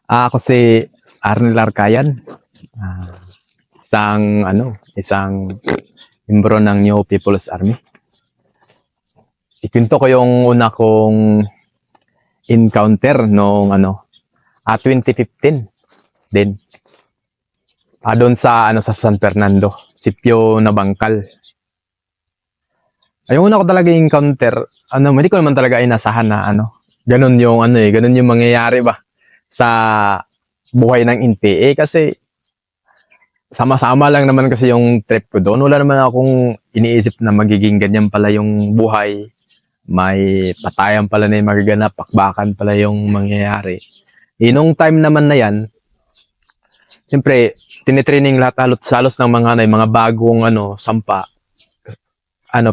Ako si Arnel Arcayan, ah, isang membro ng New People's Army. Ikwento ko yung una kong encounter noong 2015 din. Doon sa San Fernando, sitio na Bangkal. Yung una ko talaga encounter, hindi ko naman talaga inasahan na ganun yung mangyayari ba sa buhay ng NPA kasi sama-sama lang naman kasi yung trip ko doon. Wala naman akong iniisip na magiging ganyan pala yung buhay. May patayan pala na yung magaganap, pakbakan pala yung mangyayari. Nung time naman na yan, siyempre, tinitraining lahat halos ng mga bagong sampa.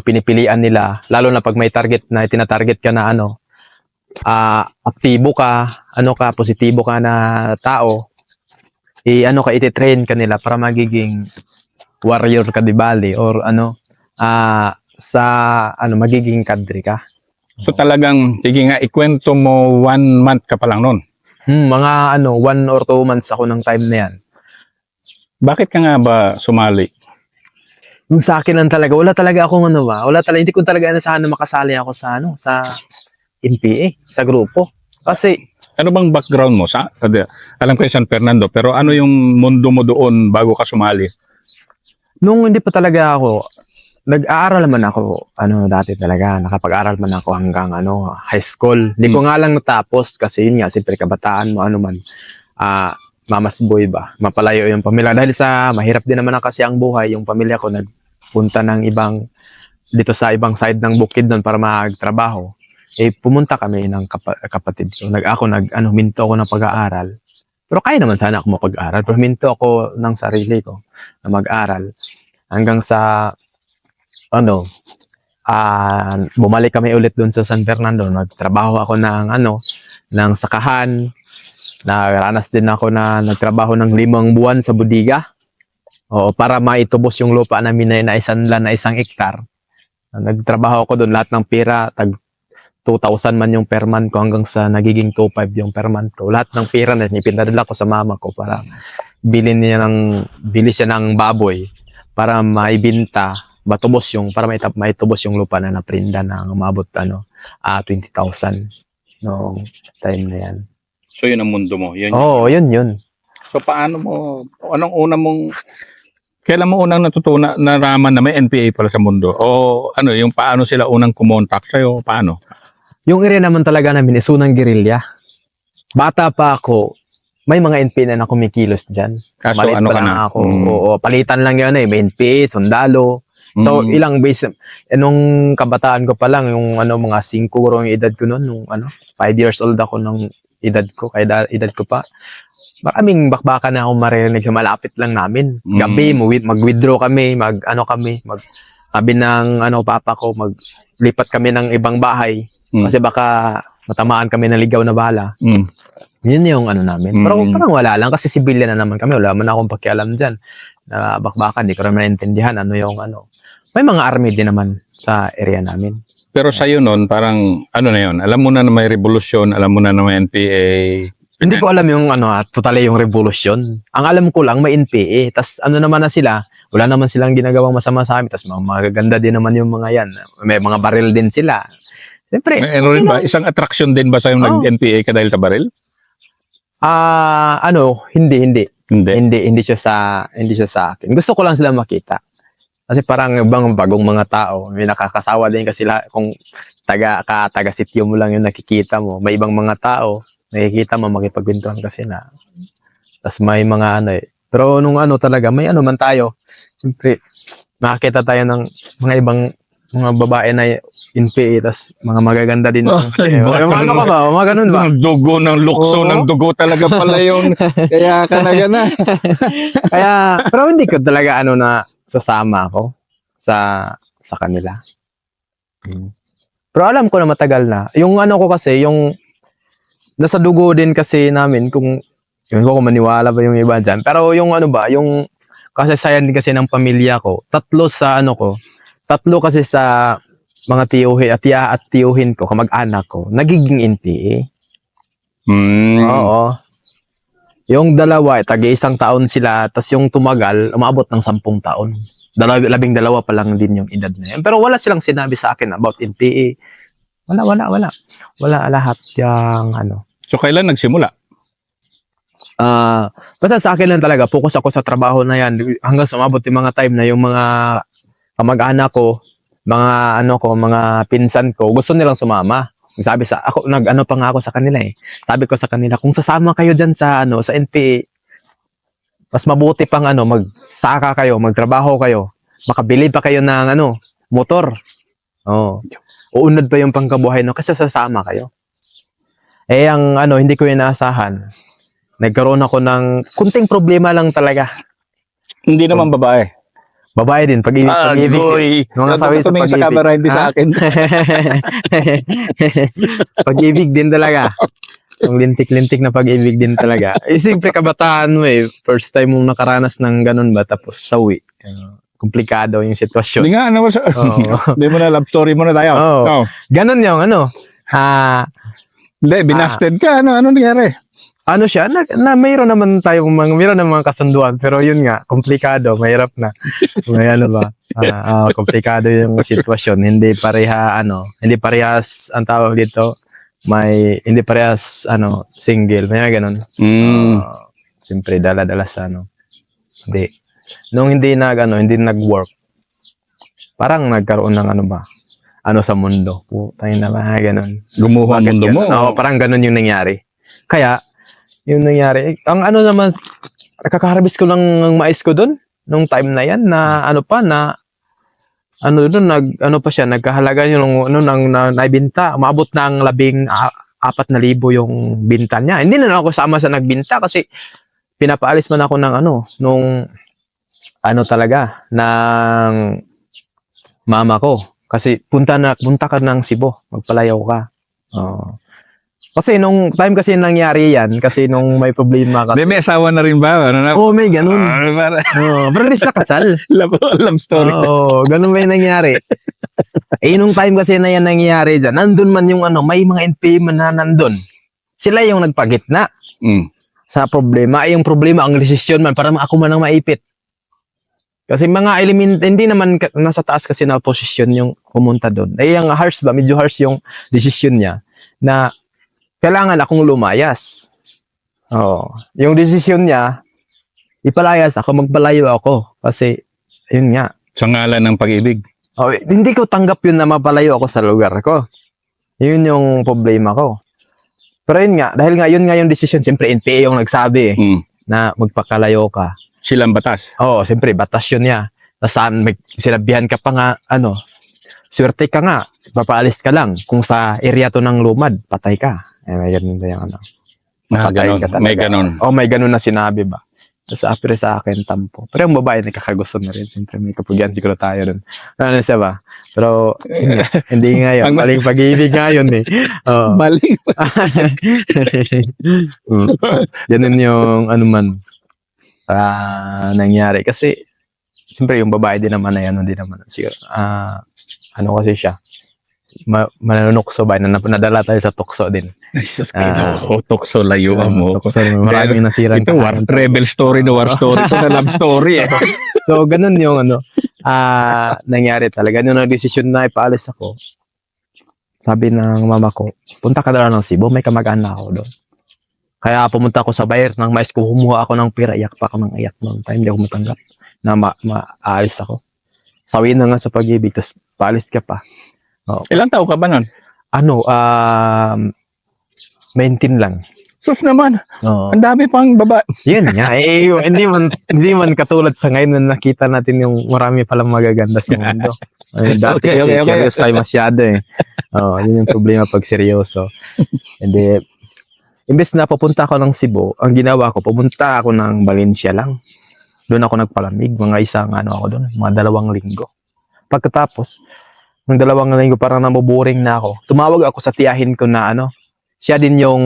Pinipilian nila, lalo na pag may target na tinatarget ka na aktibo ka, positibo ka na tao, ititrain ka nila para magiging warrior ka di bali or magiging kadri ka. So talagang, sige nga, ikwento mo 1 month ka pa lang noon. Mga 1 or 2 months ako ng time na yan. Bakit ka nga ba sumali? Yung sa akin lang talaga, wala talaga akong hindi ko talaga inasahan na makasali ako sa NPA, sa grupo. Kasi, Ano bang background mo? Alam ko yung San Fernando, pero ano yung mundo mo doon bago ka sumali? nung hindi pa talaga ako, nag-aaral man ako, dati talaga, nakapag-aral man ako hanggang high school. Hindi ko nga lang natapos kasi yun nga, siyempre kabataan mo, mamas boy ba, mapalayo yung pamilya. Dahil sa mahirap din naman kasi ang buhay, yung pamilya ko nagpunta dito sa ibang side ng bukid doon para magtrabaho. Pumunta kami ng kapatid. So, minto ako ng pag-aaral. Pero kaya naman sana ako mapag-aral. Pero minto ako ng sarili ko na mag-aral. Hanggang sa, bumalik kami ulit doon sa San Fernando. Nagtrabaho ako ng sakahan. Naranas din ako na nagtrabaho ng 5 buwan sa budiga. Para maitubos yung lupa namin na isang hektar. Nagtrabaho ako doon, lahat ng pera, tag 2,000 man yung per month ko hanggang sa nagiging 2,500 yung per month ko. Lahat ng pera na ipinadala ko sa mama ko para bili siya ng baboy para maibenta, para maitubos yung lupa na naprinda na umabot 20,000 noong time na yan. So yun ang mundo mo? Yun. So kailan mo unang naraman na may NPA pala sa mundo? O yung paano sila unang kumontak sa'yo? Paano? Yung area naman talaga namin is unang guerrilla. Bata pa ako, may mga NPA na kumikilos dyan. Kaso Maliit pa lang ako. Palitan lang yun may NPA, sundalo. So ilang base, nung kabataan ko pa lang, yung mga 5 yung edad ko noon, nung 5 years old ako nung edad ko pa. Maraming bakbakan na ako maririnig sa malapit lang namin. Gabi, mag-withdraw kami, sabi ng papa ko, maglipat kami ng ibang bahay. Kasi baka matamaan kami ng ligaw na bala. Yun yung namin. Pero parang wala lang kasi civilian na naman kami. Wala man akong pakialam dyan. Na bakbakan, di ko naman naintindihan May mga army din naman sa area namin. Pero sa'yo noon, parang na yun? Alam mo na may revolusyon, alam mo na may NPA. Hindi ko alam yung totally yung revolusyon. Ang alam ko lang may NPA. Tas naman na sila, wala naman silang ginagawang masama sa amin. Tas magaganda din naman yung mga yan. May mga baril din sila. Siyempre. Rin ba? Isang attraction din ba sa'yo nag-NPA ka dahil sa baril? Hindi siya sa akin. Gusto ko lang sila makita. Kasi parang ibang bagong mga tao, may nakakasawa din kasi kung taga sitio mo lang yung nakikita mo, may ibang mga tao, nakikita mo, makipagkwentuhan kasi na. Tapos may mga pero nung talaga, may man tayo, siyempre, makakita tayo ng mga ibang mga babae na NPA, tapos mga magaganda din. Mga ganun ba? Ang dugo ng lukso, ng dugo talaga pala yun. Kaya ka na gana. Pero hindi ko talaga na sasama ako sa kanila. Pero alam ko na matagal na. Yung ko kasi, yung nasa dugo din kasi namin, kung maniwala ba yung iba dyan. Pero yung yung kasasayan din kasi ng pamilya ko, 3 kasi sa mga tiyuhin ko, kamag-anak ko, nagiging NPA. Oo. Yung dalawa, tagi-isang taon sila, tas yung tumagal, umabot ng 10 taon. 12 pa lang din yung edad na yun. Pero wala silang sinabi sa akin about NPA. Wala. Wala lahat yung ano. So, kailan nagsimula? Basta sa akin lang talaga, focus ako sa trabaho na yan. Hanggang sumabot yung mga time na yung mga kamag-anak ko, mga pinsan ko, gusto nilang sumama. Sabi sa ako, pa nga ako sa kanila eh. Sabi ko sa kanila, kung sasama kayo diyan sa sa NPA, mas mabuti pang magsaka kayo, magtrabaho kayo. Makabili pa kayo ng motor. Oh. Uunod pa yung pangkabuhay kasi sasama kayo. Eh ang hindi ko inaasahan. Nagkaroon ako ng kunting problema lang talaga. Hindi naman babae. Babae din, pag-ibig. Mga sabi sa sa pag-ibig. camera, hindi sa akin. Pag-ibig din talaga. Yung lintik-lintik na pag-ibig din talaga. Siyempre kabataan mo eh. First time mong nakaranas ng ganun ba, tapos sawi. Komplikado yung sitwasyon. Hindi nga, hindi mo na love story mo na tayo. Oo. Ganun yung Hindi, binasted ka. Ano nangyari? Siya, mayroon naman mga kasunduan, pero yun nga, komplikado, mahirap na. May komplikado yung sitwasyon. Hindi parehas ang tawag dito, hindi parehas, single, may ganun. Siyempre, dala-dala sa hindi. Nung hindi nag-work, parang nagkaroon ng sa mundo. Putay na ba, ganun. Gumuho ang mundo mo. Oo, parang ganun yung nangyari. Kaya, yung nangyari, ang naman, nakaka-harvest ko lang ng mais ko doon, nung time na yan, na nagkahalaga yung naibinta, umabot ng 14,000 yung binta niya. Hindi na ako sama sa nagbinta kasi pinapaalis man ako ng nung talaga, ng mama ko. Kasi punta ka ng Cebu, magpalayaw ka. Kasi nung time kasi nangyari yan, kasi nung may problema kasi. May asawa na rin ba? May ganun. Pero hindi sila kasal. Love story. Ganun ba yung nangyari? Nung time kasi na yan nangyari dyan, nandun man yung may mga NPA man na nandun. Sila yung nagpagitna sa problema. Yung problema, ang desisyon man, para ako man ang maipit. Kasi mga element, hindi naman nasa taas kasi na posisyon yung pumunta doon. Yung medyo harsh yung desisyon niya na kailangan akong lumayas. Yung desisyon niya, ipalayas ako, magpalayo ako. Kasi, yun nga. Sa ngalan ng pag-ibig. Hindi ko tanggap yun na mapalayo ako sa lugar ko. Yun yung problema ko. Pero yun nga, dahil nga yun nga yung desisyon, siyempre NPA yung nagsabi na magpakalayo ka. Silang batas. Siyempre, batas yun niya. Saan, sinabihan ka pa nga, swerte ka nga, papaalis ka lang. Kung sa area to ng lumad, patay ka. May ganun ba yung May ganun. May ganun na sinabi ba? Tapos apre sa akin, tampo. Pero yung babae, nakakagusto na rin. Siyempre, may kapugyan siguro tayo rin. Siya ba? Pero, hindi ngayon. Maling pag-ibig ngayon eh. Maling Ganun yung nangyari. Kasi, siyempre, yung babae din naman na yan, hindi naman. Siguro, kasi siya. Mananukso ba? Nadala tayo sa tukso din. Jesus, tukso layo mo. Maraming nasirang. Ito, rebel story na war story. Ito na love story eh. So, ganun yung nangyari talaga. Nung nag-desisyon na ipaalis ako, sabi ng mama ko, punta ka na lang ng Cebu, may kamag-anak ako doon. Kaya pumunta ako sa bayar ng mais ko, humuha ako ng pira, iyak pa ako ng iyak noong time, hindi ako matanggap na maalis ako. Sawi na nga sa pag-ibig, tapos paalis ka pa. Ilang taon ka ba nun? 19 lang. Sus naman. Ang dami pang baba. Yun nga. Hindi man katulad sa ngayon na nakita natin yung marami palang magaganda sa mundo. Dati Okay. serious tayo masyado eh. Yun yung problema pag seryoso. Hindi. Imbes na papunta ako ng Cebu, ang ginawa ko, pumunta ako ng Valencia lang. Doon ako nagpalamig. Mga ako doon. Mga 2 linggo. Pagkatapos, ng 2 linggo, parang namuboring na ako. Tumawag ako sa tiyahin ko na siya din yung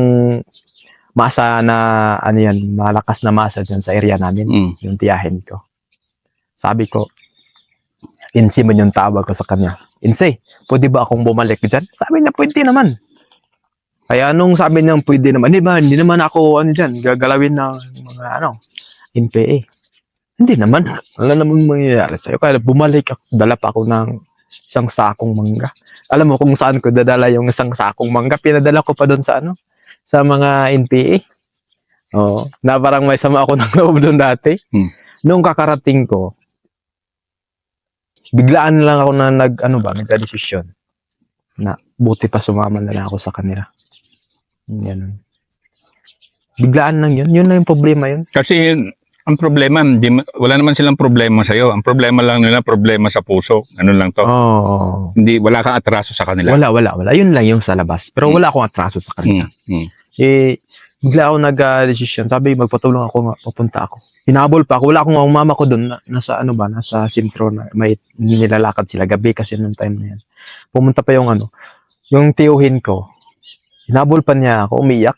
masa na, malakas na masa dyan sa area namin. Yung tiyahin ko. Sabi ko, Insi man yung tawag ko sa kanya. Insi, pwede ba akong bumalik dyan? Sabi niya, pwede naman. Kaya nung sabi niya, pwede naman, hindi naman ako, dyan, gagalawin na, mga NPA. Hindi naman. Wala namang mangyayari sa'yo. Kaya bumalik ako, dala pa ako ng isang sakong mangga. Alam mo kung saan ko dadala yung isang sakong mangga? Pinadala ko pa doon sa sa mga NPA. Oo. Na parang may sama ako ng loob doon dati. Nung kakarating ko, biglaan lang ako na nagka-desisyon na buti pa sumama na lang ako sa kanila. Yan. Biglaan lang yun. Yun lang yung problema yun. Kasi ang problema, wala naman silang problema sa'yo. Ang problema lang nila, problema sa puso. Ano lang to. Oo. Hindi, wala kang atraso sa kanila. Wala. Yun lang yung sa labas. Pero wala akong atraso sa kanila. Bigla ako nag-desisyon. Sabi, magpatulong ako nga. Pupunta ako. Hinabol pa ako. Wala akong mama ko doon. Nasa nasa sentro na may nilalakad sila. Gabi kasi nung time na yan. Pumunta pa yung yung tiyuhin ko. Hinabol pa niya ako. Umiyak.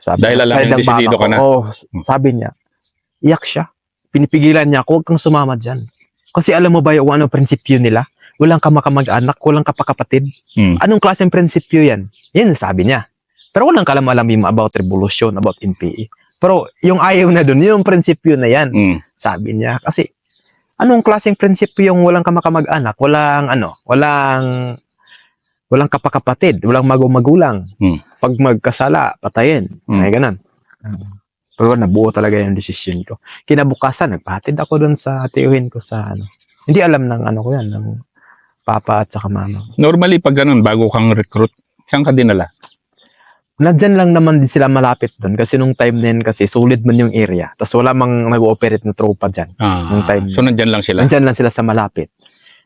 Sabi, dahil alam yung desidido ka na. Sabi niya. Iyak siya. Pinipigilan niya ako. Huwag kang sumama dyan. Kasi alam mo ba yung prinsipyo nila? Walang kamag-anak. Walang kapakapatid. Anong klaseng prinsipyo yan? Yan sabi niya. Pero walang kalam-alam yung about revolution, about NPA. Pero yung ayaw na dun, yung prinsipyo na yan, sabi niya. Kasi, anong klaseng prinsipyo yung walang kamag-anak, walang kapakapatid, walang magulang. Pag magkasala, patayin. Ay, ganun. Pero nabuo talaga yung desisyon ko. Kinabukasan, nagpahatid ako dun sa tiyuhin ko sa Hindi alam ng ko yan, ng papa at saka mama. Normally, pag ganun, bago kang recruit, saan ka dinala? Nandyan lang naman din sila malapit doon kasi nung time na yun kasi solid man yung area. Tapos wala mang nag-ooperate na tropa dyan. Nung time So nandyan lang sila? Nandyan lang sila sa malapit.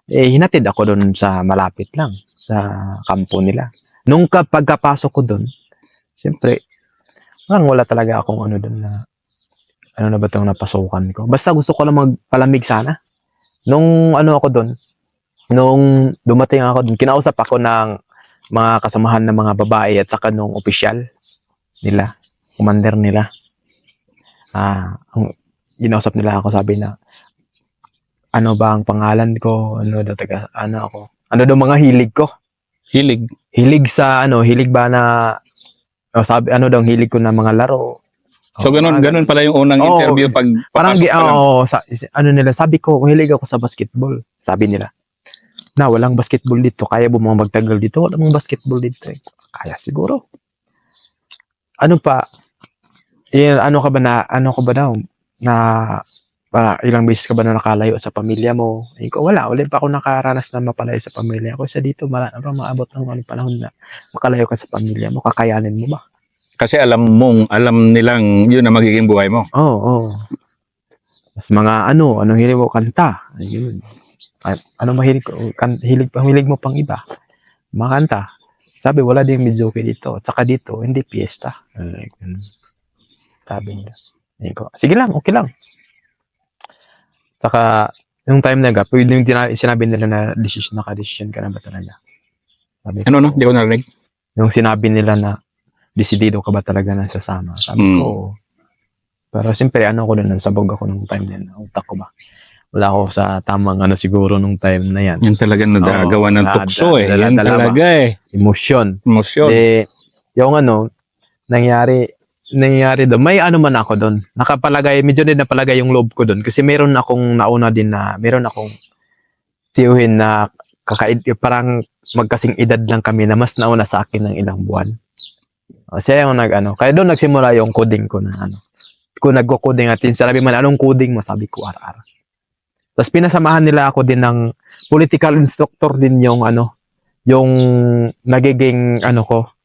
Hinatid ako doon sa malapit lang. Sa kampo nila. Nung pagkapasok ko doon, siyempre, wala talaga akong doon na na ba itong napasukan ko. Basta gusto ko lang magpalamig sana. Nung ako doon, nung dumating ako doon, kinausap ako ng mga kasamahan ng mga babae at saka nung opisyal nila, commander nila. Ginausap nila ako, sabi na, ano ba ang pangalan ko? Ako? Ano daw mga hilig ko? Hilig? Hilig sa hilig ba na, sabi, daw hilig ko na mga laro. So ganun pala yung unang interview pag papasok pa lang? Nila, sabi ko, hilig ako sa basketball. Sabi nila. Na walang basketball dito. Kaya mo mga magtagal dito? Wala mong basketball dito. Kaya siguro. Ano pa? Ano ka ba daw? Ilang beses ka ba na nakalayo sa pamilya mo? Wala. Ulit pa ako nakaranas na mapalayo sa pamilya ko. Sa dito, maabot ng panahon na makalayo ka sa pamilya mo. Kakayanin mo ba? Kasi alam nilang yun na magiging buhay mo. Oo. Mas mga anong hilig mo kanta. Ayun. Ano mahilig ko? Hilig mo pang iba? Makanta. Sabi, wala ding midjoke dito. Tsaka dito, hindi piyesta. Sabi nila. Sige lang, okay lang. Tsaka, yung time na pwede yung sinabi nila na naka-decision ka na ba talaga? Sabi ko, Hindi ko narinig. Yung sinabi nila na desidido ka ba talaga na sasama? Sabi ko, pero siyempre, ko doon, sabog ako nung time na yun. Utak ko ba? Wala ako sa tamang siguro nung time na yan. Yan talaga nadagawa ng tukso Yan talaga Emosyon. Yung nangyari doon. May man ako doon. Medyo din napalagay yung loob ko doon. Kasi meron akong tiyuhin na parang magkasing edad lang kami na mas nauna sa akin ng ilang buwan. Siya yung kaya doon nagsimula yung coding ko na Kung nagko-coding natin, sabi man, anong coding mo? Sabi ko, RR. Tapos pinasamahan nila ako din ng political instructor din yung nagiging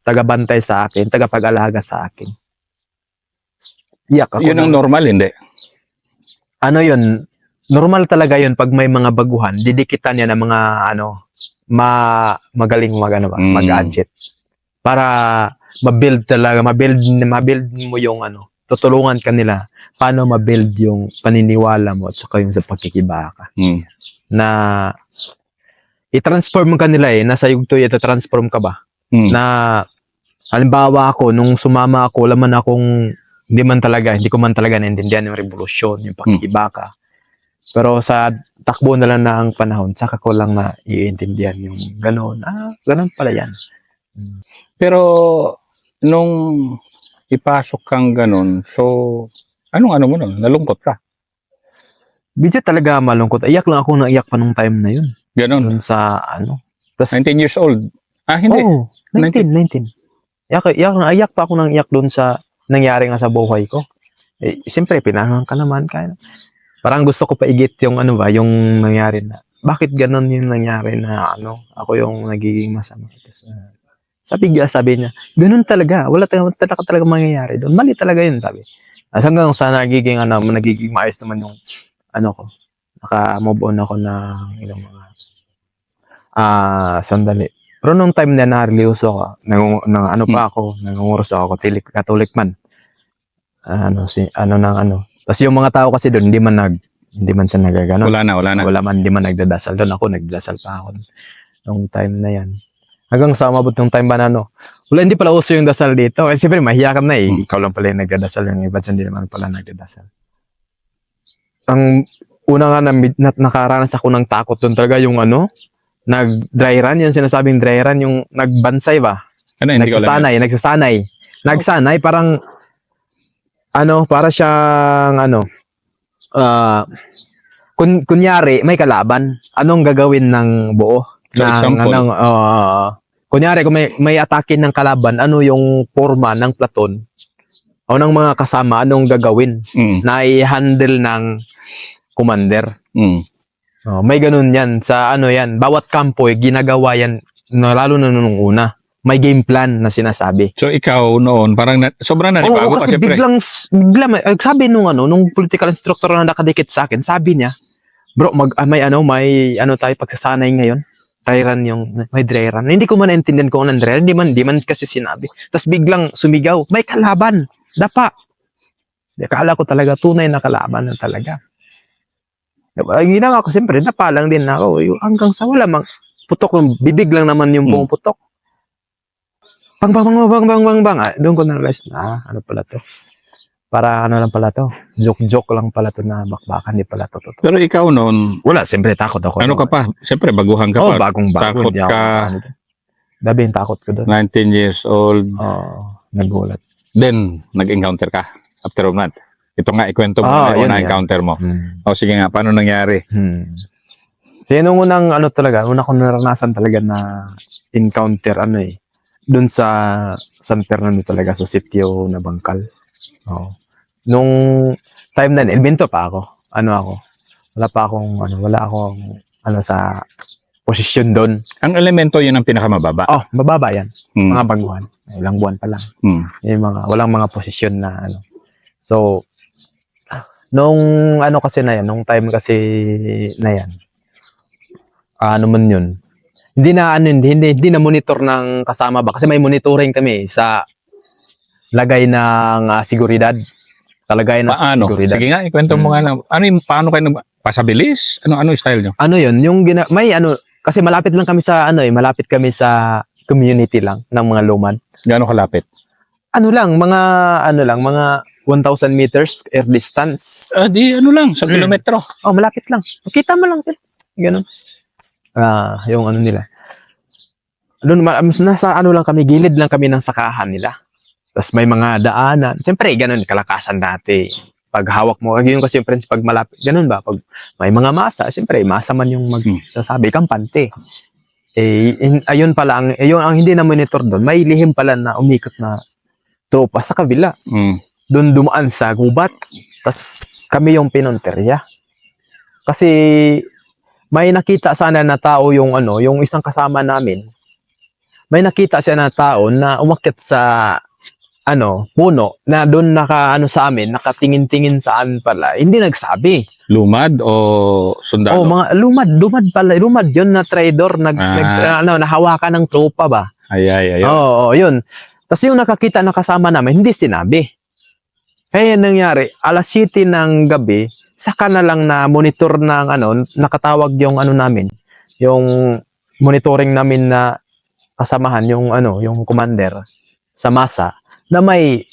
taga-bantay sa akin, taga-pag-alaga sa akin. Iyak ako. Yun ang normal, hindi? Yun, normal talaga yun pag may mga baguhan, didikitan niya ng mga magaling mag-gadget. Para mabuild mo yung tutulungan ka nila paano ma-build yung paniniwala mo at saka yung sa pagkikibaka. Na i-transform ka nila nasa yugto ita-transform ka ba? Na halimbawa ako, nung sumama ako, hindi ko man talaga naintindihan yung revolusyon, yung pagkikibaka. Pero sa takbo na lang ng panahon, saka ko lang na iintindihan yung gano'n. Gano'n pala yan. Pero nung ipasok kang ganun, so Anong ano mo nun? Nalungkot ka? Medyo talaga malungkot. Iyak lang ako nang iyak pa nung time na yun. Ganon. Dun sa ano. Tas, 19 years old. Ah, hindi. Oo, 19. Iyak pa ako nang iyak dun sa nangyari nga sa buhay ko. Eh, siyempre, pinahangan ka naman. Kaya, parang gusto ko pa igit yung ano ba, yung nangyari na. Bakit ganon yung nangyari na ano, ako yung nagiging masama. Tapos, sabi niya, ganun talaga. Wala talaga mangyayari doon. Mali talaga yun, sabi. Hanggang sa nagiging maayos naman yung ano ko. Naka-move on ako ng ilang mga sandali. Pero nung time na na-release ako, ano pa ako, nangunguros ako, Catholic man. Tapos yung mga tao kasi doon, hindi man siya nagagano. Wala na. Hindi man nagdadasal doon. Ako, nagdadasal pa ako nung time na yan. Hanggang sa umabot nung time ba na hindi pala uso yung dasal dito. Eh, siyempre, mahiya ka na eh. Ikaw lang pala yung nagdadasal. Yung iba dyan, hindi naman pala nagdadasal. Ang una nga nakaranas ako ng takot doon talaga yung nag-dry run, yung sinasabing dry run, yung nagbansay ba? Ano, hindi ko alam. Nagsanay, parang para siyang kunyari may kalaban, anong gagawin ng buo? So, example? Kunyari kung may atake ng kalaban, ano yung forma ng platon o ng mga kasama, anong gagawin na i-handle ng commander? May ganun yan sa yan, bawat kampo ginagawa yan, lalo na nung una. May game plan na sinasabi. So ikaw noon, parang sobrang nanibago ka kasi siyempre. bigla, sabi nung political instructor na nakadikit sa akin, sabi niya, bro, may tayo pagsasanay ngayon. Dry run may dry run. Hindi ko man naintindihan kung anong dry run, hindi man kasi sinabi. Tapos biglang sumigaw, may kalaban, dapa. Akala ko talaga, tunay na kalaban na talaga. Ang ginawa ko, siyempre, dapa lang din ako. Hanggang sa wala putok, bibig lang naman yung pumuputok. Bang. Doon ko na-realize na, ano pala to? Para lang pala to. Joke lang pala to na bakbakan. Di pala to. Pero ikaw noon, Wala, siyempre takot ako. ano ka pa? Siyempre, baguhan ka pa. Bagong-bago. Takot ka. Dabi yung takot ko doon. 19 years old. Nagulat. Then, nag-encounter ka after a month. Ito nga, ikwento mo na yung na-encounter mo. O sige nga, paano nangyari? So, nung unang una ko naranasan talaga na encounter, doon sa San Fernando talaga, sa sitio na Bangkal. Nung time na, elemento pa ako. Wala akong sa posisyon doon. Ang elemento, yun ang pinakamababa. Mababa yan. Mga baguhan. Ilang buwan pa lang. Yung walang mga posisyon na So, nung kasi na yan, nung time kasi na yan, yun, hindi na monitor ng kasama ba? Kasi may monitoring kami sa lagay ng seguridad. Talagay na Paano? seguridad. Sige nga, ikwento mo nga. Paano kayo pasabilis? Ano style nyo? Yun, kasi malapit lang kami sa malapit kami sa community lang ng mga lumad. Gaano kalapit? Mga 1,000 meters air distance. Di sa kilometro. Malapit lang. Makita mo lang sila. Ganun. Yung nila. Nasa lang kami, gilid lang kami ng sakahan nila. Tapos may mga daanan. Siyempre, ganun, kalakasan dati. Pag hawak mo, yun kasi yung friends, pag malapit, ganun ba? Pag may mga masa, siyempre, masa man yung magsasabi, kampante. Ayun pala, ayun ang hindi na monitor doon, may lihim pala na umikot na tropa sa kabila. Doon dumaan sa gubat. Tapos kami yung pinonterya. Kasi may nakita sana na tao yung isang kasama namin. May nakita siya na tao na umakyat sa puno na doon sa amin, nakatingin-tingin saan pala. Hindi nagsabi. Lumad o sundalo? Mga lumad pala. Lumad yun na traidor, nahawakan ng tropa ba? Ay. Yun. Tapos yung nakakita na kasama namin, hindi sinabi. Kaya nangyari, alas 7 ng gabi, saka na lang na monitor ng nakatawag yung namin, yung monitoring namin na kasamahan, yung commander sa masa, na may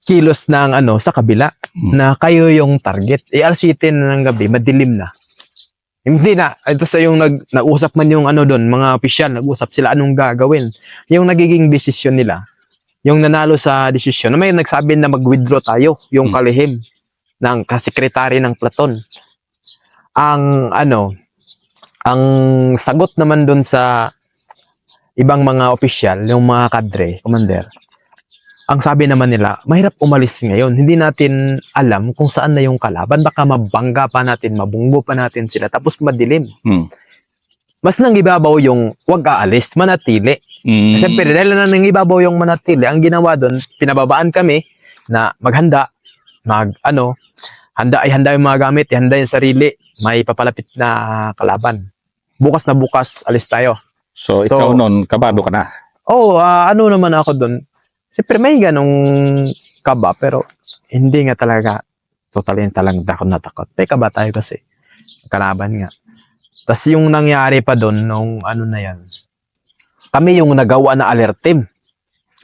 kilos ng sa kabila, na kayo yung target. Alas 7 ng gabi, madilim na. Hindi na. Ito sa yung nag-usap man yung doon, mga opisyal, nag-usap sila anong gagawin. Yung nagiging desisyon nila, yung nanalo sa desisyon, na may nagsabi na mag-withdraw tayo, yung kalihim ng kasekretary ng Platon. Ang ang sagot naman doon sa ibang mga opisyal, yung mga kadre, commander, ang sabi naman nila, mahirap umalis ngayon. Hindi natin alam kung saan na yung kalaban. Baka mabangga pa natin, mabunggo pa natin sila, tapos madilim. Mas nang ibabaw yung wag aalis, manatili. Siyempre, dahil na nang ibabaw yung manatili, ang ginawa doon, pinababaan kami na maghanda, handa yung mga gamit, handa yung sarili, may papalapit na kalaban. Bukas na bukas, alis tayo. So, ikaw nun, kabado ka na. Ano naman ako doon, siyempre may ganong kaba, pero hindi nga talaga totally talang takot na takot. May kaba tayo kasi, kalaban nga. Tapos yung nangyari pa doon, nung na yan, kami yung nagawa na alert team.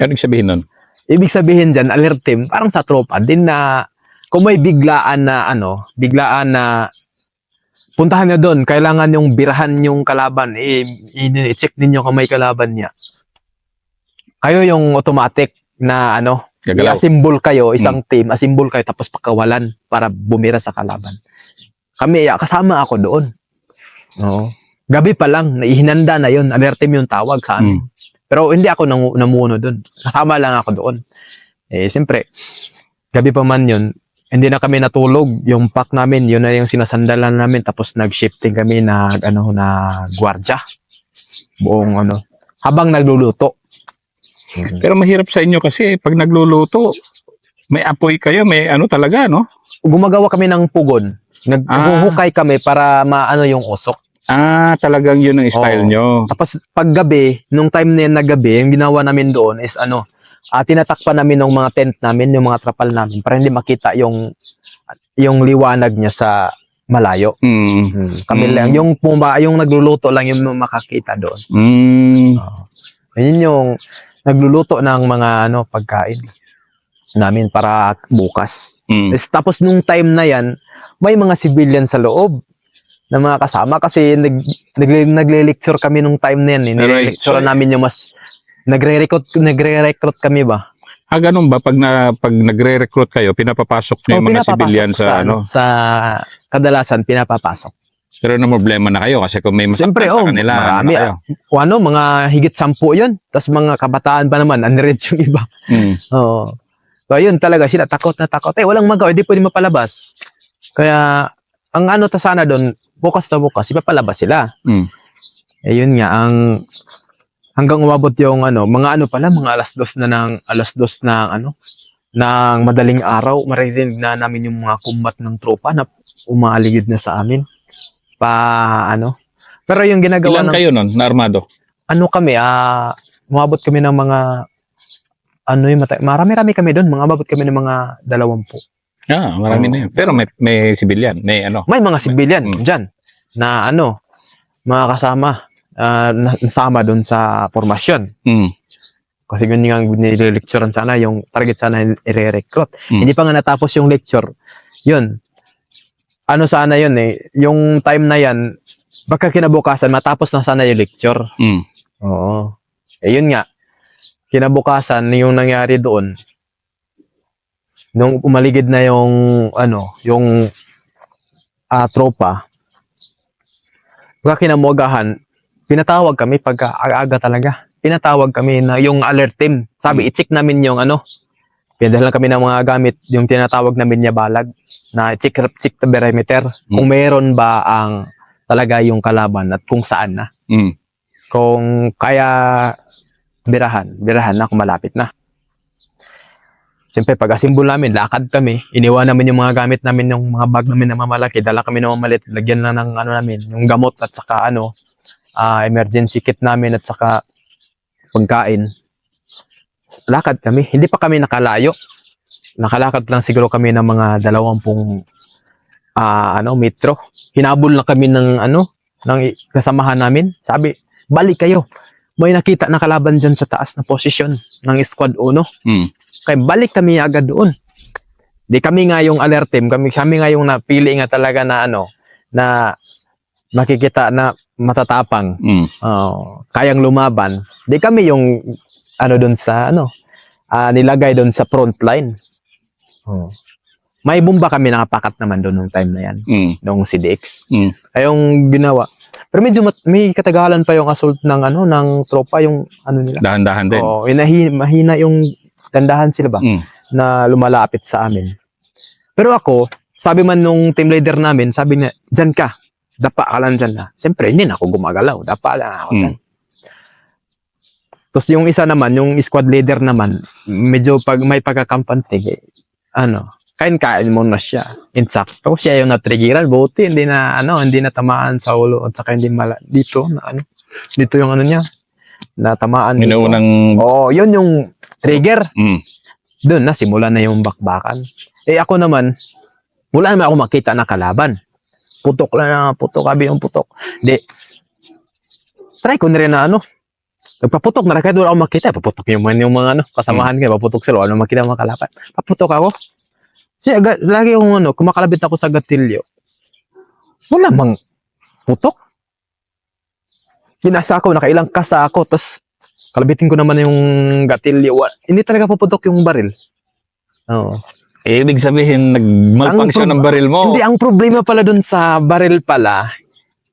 Ano yung sabihin nun? Ibig sabihin dyan, alert team, parang sa tropa din na kung may biglaan na puntahan nyo doon, kailangan yung birahan yung kalaban, i-check ninyo kung may kalaban niya. Kayo yung automatic na Gagalaw. i-assemble kayo, isang team, assemble kayo, tapos pakawalan para bumira sa kalaban. Kami, kasama ako doon. No. Gabi pa lang, naihinanda na yun, alert team yung tawag sa amin. Pero hindi ako namuno doon. Kasama lang ako doon. Siyempre, gabi pa man yun, hindi na kami natulog. Yung pack namin, yun na yung sinasandalan namin. Tapos nag-shifting kami na gwardya. Buong habang nagluluto. Pero mahirap sa inyo kasi pag nagluluto, may apoy kayo, may talaga, no? Gumagawa kami ng pugon. Naghuhukay kami para maano yung usok. Talagang yun ang style nyo. Tapos paggabi, nung time na yun na gabi, yung ginawa namin doon is tinatakpan namin ng mga tent namin, yung mga trapal namin para hindi makita yung liwanag niya sa malayo. Kami lang, yung nagluluto lang yung makakita doon. Yun yung nagluluto ng mga pagkain namin para bukas. Tapos nung time na yan, may mga civilian sa loob na mga kasama kasi nagle-lecture kami nung time na yan. Nire-lecture namin yung mas nagre-recruit kami ba? Ganun ba? Pag nagre-recruit kayo, pinapapasok nyo yung mga civilian sa kadalasan, pinapapasok. Pero na problema na kayo kasi kung may Siyempre, masaktan sa kanila, marami. Mga higit 10 yun. Tapos mga kabataan pa naman, unread yung iba. So, yun talaga, sila takot na takot. Walang magawa, hindi pwede mapalabas. Kaya, ang sana doon, bukas na bukas, ipapalabas sila. Yun nga, hanggang umabot yung mga alas 2 ng madaling araw, maririnig na namin yung mga kumbat ng tropa na umaaligid na sa amin. Pero yung ginagawa ilan kayo nun, na armado? Kami, umabot kami ng mga marami kami doon, umabot kami ng mga 20. Marami na yun. Pero may civilian, may May mga civilian dyan na mga kasama nasama doon sa formasyon. Kasi yun nga nire-lecturean sana, yung target sana i-recruit. Hindi pa nga natapos yung lecture. Yun. Sana yun yung time na yan, baka kinabukasan, matapos na sana yung lecture. Oo. Yun nga. Kinabukasan, yung nangyari doon, nung umaligid na yung tropa, baka kinamuagahan, pinatawag kami pag aga talaga. Pinatawag kami na yung alert team. Sabi, i-check namin yung pinadala kami ng mga gamit, yung tinatawag namin niya balag, na check the perimeter. Kung meron ba talaga yung kalaban at kung saan na. Kung kaya birahan na kung malapit na. Siyempre, pag-assemble namin, lakad kami, iniwan namin yung mga gamit namin, yung mga bag namin na mamalaki, dala kami ng mamalit, lagyan lang ng namin, yung gamot at saka emergency kit namin at saka pagkain. Lakad kami, hindi pa kami nakalayo. Nakalakad lang siguro kami ng mga 20 metro. Hinabol na kami ng kasamahan namin. Sabi, balik kayo. May nakita na kalaban dyan sa taas na posisyon ng squad 1. Kaya balik kami agad doon. Di kami nga yung alert team, kami nga yung napili nga talaga na na makikita na matatapang. Kayang lumaban. Di kami yung doon sa nilagay doon sa front line. Oh. May bomba kami nakapakat naman doon nung time na yan, nung CDX. Ay yung ginawa. Pero medyo may katagalan pa yung assault ng ng tropa, yung nila. Dahan-dahan din. Oo, mahina yung dandahan sila ba na lumalapit sa amin. Pero ako, sabi man nung team leader namin, sabi niya, "Diyan ka. Dapa ka lang dyan na." Siyempre, hindi na ako gumagalaw. Dapa lang ako dyan. Tapos yung isa naman, yung squad leader naman, medyo may pagkakampante, kain-kain mo na siya. Insakto siya yung natrigiran, buti hindi na tamaan sa ulo at saka hindi dito dito yung niya, natamaan dito. Yun yung trigger. Doon na simula na yung bakbakan. Ako naman, wala naman ako makita na kalaban. Putok lang, abi yung putok. Try ko na rin na nagpaputok na rin kahit wala akong makita. Paputok yung mga kasamahan ko. Paputok sila. Wala makita mga kalaban. Paputok ako. Kasi lagi yung kumakalabit ako sa gatilyo. Wala mang putok. Kinasa ako, nakailang kasa ako. Tapos kalabitin ko naman yung gatilyo. Hindi talaga puputok yung baril. Oo. Ibig sabihin, nag-malfunction ang baril mo. Hindi, ang problema pala dun sa baril pala,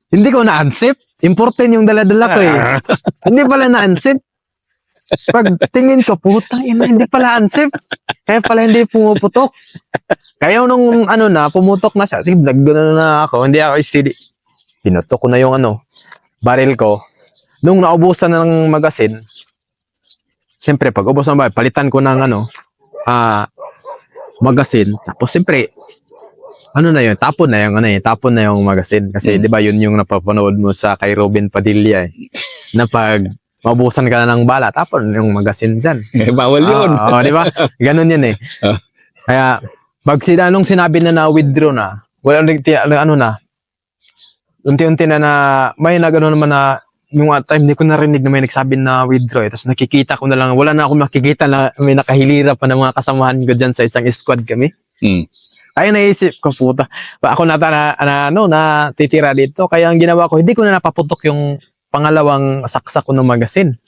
hindi ko na-unsip. Important yung dala-dala ko Hindi pala na-unsip. Pag tingin ko, putang ina, hindi pala unsip. Kaya pala hindi pumuputok. Kaya nung pumutok na siya. Sige, naggano na ako. Hindi ako steady. Pinutok ko na yung baril ko. Nung naubusan na ng magasin, siyempre, pag ubos ng baril, palitan ko ng magasin. Tapos siyempre, tapon na yung magasin. Kasi di ba yun yung napapanood mo sa kay Robin Padilla na pag maubusan ka na ng bala, tapon yung magasin dyan. Bawal yun. Di ba? Ganun yun Kaya, pag nung sinabi na withdraw na, wala unti-unti na may naman na yung time hindi ko narinig na may nagsabi na withdraw. Tapos nakikita ko na lang, wala na akong makikita na may nakahilira pa ng mga kasamahan ko dyan sa isang squad kami. Kaya naisip ko, puta, ako natitira dito. Kaya ang ginawa ko, hindi ko na napaputok yung pangalawang saksak ko ng magasin.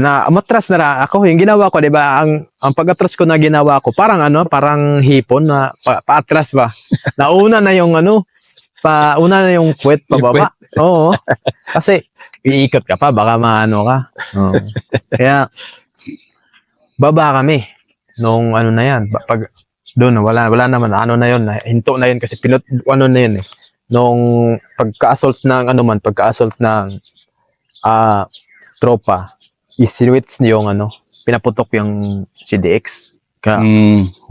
Na matras na ako. Yung ginawa ko, di ba, ang pag-atras ko na ginawa ko, parang hipon na paatras ba. Nauna na yung una na yung puwet pababa. Oo. Kasi, iikot ka pa, baka maano ka. Oo. Kaya, baba kami. Nung na yan, pag doon, wala naman, na yun, hinto na yun kasi na yun nung pagka-assault ng tropa, is-switch yung pinaputok yung CDX. Kaya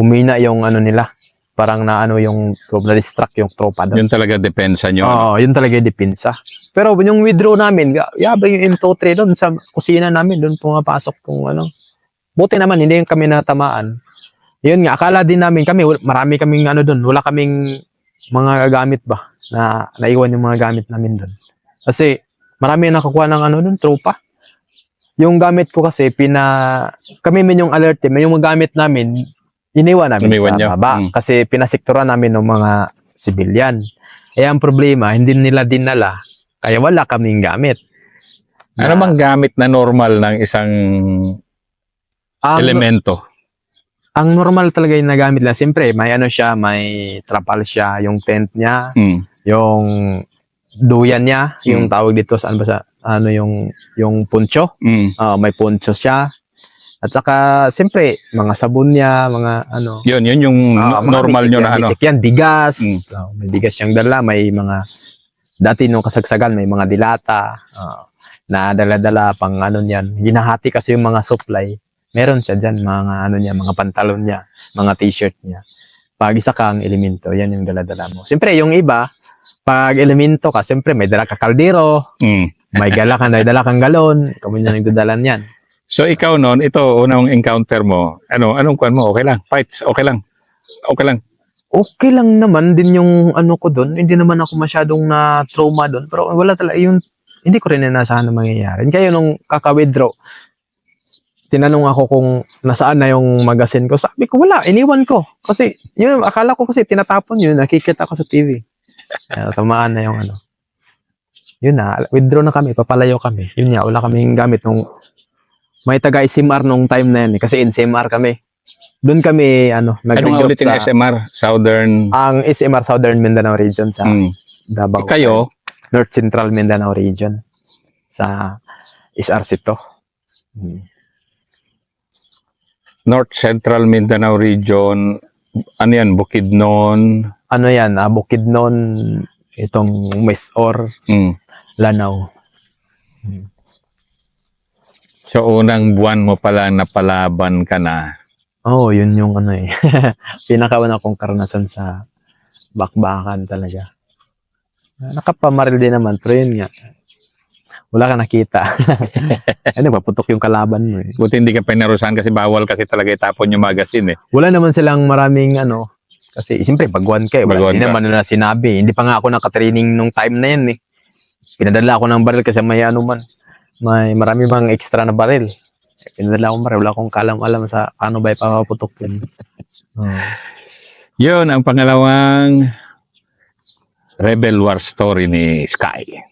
humina yung nila. Parang yung na-distract yung tropa doon. Yun talaga depensa nyo. Oo, yun talaga yung depensa. Pero yung withdraw namin, yaba yung M23 doon sa kusina namin, doon pumapasok kung Buti naman, hindi kami natamaan. Yun nga, akala din namin marami kaming doon, wala kaming mga gamit ba, na naiwan yung mga gamit namin doon. Kasi, marami nakakuha ng doon, tropa. Yung gamit ko kasi, kami yung alert team, yung mga gamit namin, iniwan namin sa baba. Kasi pinasektora namin ng mga civilian. Ang problema, hindi nila dinala, kaya wala kaming gamit. Ano bang gamit na normal ng isang elemento? Ang normal talaga yung nagamit lang, siyempre, may may trapal siya, yung tent niya, yung duyan niya, yung tawag dito, saan ba sa, yung poncho, may poncho siya, at saka, siyempre, mga sabon niya, mga Yun yung normal nyo na yan, bigas, may bigas siyang dala, may mga, dati nung kasagsagan, may mga dilata, na dala-dala pang niyan, ginahati kasi yung mga supply. Meron siya dyan, mga mga pantalon niya, mga t-shirt niya. Pag isa kang elemento, yan yung dala-dala mo. Siyempre, yung iba, pag elemento ka, siyempre, may dala ka kaldero, may dala kang galon, kung yan yung dadalan yan. So, ikaw noon, ito, unang encounter mo, anong kuwan mo? Okay lang? Fights? Okay lang? Okay lang? Okay lang naman din yung ko doon. Hindi naman ako masyadong na-trauma doon. Pero wala talaga, hindi ko rin inasahan na mangyayari. Kaya nung kaka-withdraw, tinanong ako kung nasaan na yung magasin ko. Sabi ko, wala, iniwan ko. Kasi, yun, akala ko kasi tinatapon yun, nakikita ko sa TV. Tamaan na yung Yun na, withdraw na kami, papalayo kami. Yun nga, wala kaming gamit nung may taga SMR nung time na yan. Kasi SMR kami. Doon kami, Ano nga nag-regroup ulit yung SMR? Southern... ang SMR Southern Mindanao Region sa Davao. Kayo? North Central Mindanao Region sa SRC to. North Central Mindanao Region, ano yan, Bukidnon, Ano yan, Bukidnon, itong Mesor, Lanao. so unang buwan mo pala napalaban ka na. Oh, yun yung pinakauna kong karanasan sa bakbakan talaga. Nakapamaril din naman, pero yun nga. Wala ka nakita. Paputok yung kalaban mo eh. Buti hindi ka pinarusahan kasi bawal kasi talaga itapon yung magazine eh. Wala naman silang maraming kasi siyempre baguan ka eh. Baguan Hindi ka. naman nila sinabi. Hindi pa nga ako nakatraining nung time na yan eh. Pinadala ako ng baril kasi may may marami bang extra na baril. Pinadala akong baril. Wala akong kalam-alam sa paano ba ipapaputok yun. Yun ang pangalawang Rebel War story ni Sky.